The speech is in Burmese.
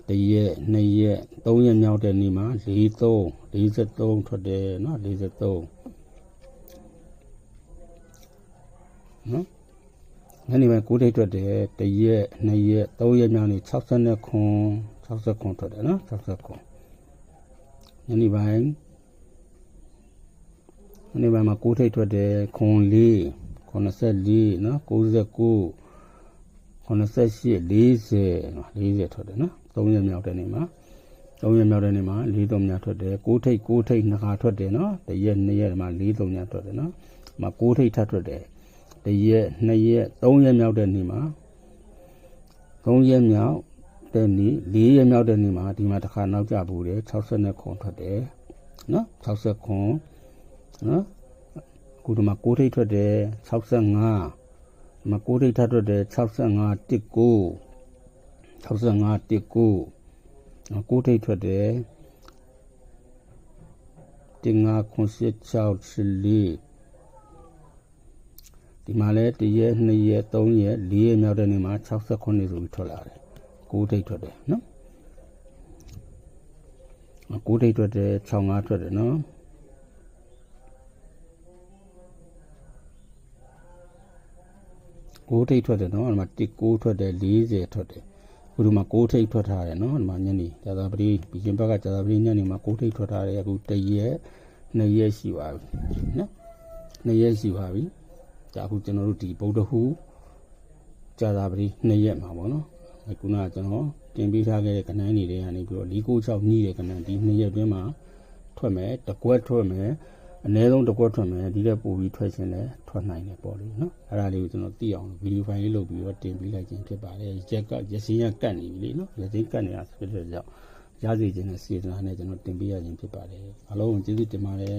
1ရက်2ရက်3ရက်မြောက်တဲ့နေ့မှာ43ထွက်တယ်နော်43နော်ညနေပိုင်း9ထိပ်ထွက်တယ်1ရက်2ရက်3ရက်မြောက်နေ့69ထွက်တယ်နော်69ညနေပိုင်းမှာ9ထိပ်ထွက်တယ်ခွန်4 84နော်99 88 40ထွက်တယ်နော်3ရက်မြောက်တဲ့နေ့မှာ43ညထွက်တယ်9ထိပ်2ခါထွက်တယ်နော်1ရက်2ရက်မှာ43ညထွက်တယ်နော်မှာ9ထိပ်ထပ်ထွက်တယ်1ရက်2ရက်3ရက်မြောက်တဲ့နေ့မှာ3ရက်မြောက်တဲ့နေ့4ရက်မြောက်တဲ့နေ့မှာဒီမှာတစ်ခါနောက်ကျပူတယ်69ထွက်တယ်နော်69နော်ခုဒီမှာ9ထိပ်ထွက်တယ်65မှာ9ထိပ်ထပ်ထွက်တယ်65 19 9ထိပ်ထွက်တယ်15 86 14ဒီမှာလဲ1ရက်2ရက်3ရက်4ရက်မြောက်တဲ့နေ့မှာ69ဆိုပြီးထွက်လာတယ်9ထိပ်ထွက်တယ်နော်9ထိပ်ထွက်တယ်65ထွက်တယ်နော်9ထိပ်ထွက်တယ်နော်ဒီမှာ19ထွက်တယ်40ထွက်တယ်ခုဒီမှာ9ထိပ်ထွက်ထားတယ်နော်ဒီမှာညနေကြာသပတေးဒီရင်ဘက်ကကြာသပတေးညနေမှာ9ထိပ်ထွက်ထားတယ်အခု1ရက်2ရက်ရှိပါပြီနော်2ရက်ရှိပါပြီဒါအခုကျွန်တော်တို့ဒီဗုဒ္ဓဟူးကြာသပတေး2ရက်မှာပေါ့နော်ခုနကကျွန်တော်တင်ပေးထားခဲ့တဲ့ကဏ္ဍတွေထဲကနေပြီးတော့496ညှိတဲ့ကဏ္ဍဒီ2ရက်တွင်းမှာထွက်မယ်တကွက်ထွက်မယ်အနည်းဆုံးတကွက်ထွက်မယ်ဒီလက်ပို့ပြီးထွက်ခြင်းလဲထွက်နိုင်တယ်ပေါ့လေနော်အဲ့ဒါလေးကိုကျွန်တော်သိအောင်ဗီဒီယိုဖိုင်လေးလုပ်ပြီးတော့တင်ပေးလိုက်ခြင်းဖြစ်ပါတယ်ရစင်းရကတ်နေပြီလေနော်ရစင်းကတ်နေတာဆိုတဲ့ကြောင့်ရစီခြင်းနဲ့စေတနာနဲ့ကျွန်တော်တင်ပေးရခြင်းဖြစ်ပါတယ်အားလုံးကျေးဇူးတင်ပါတယ်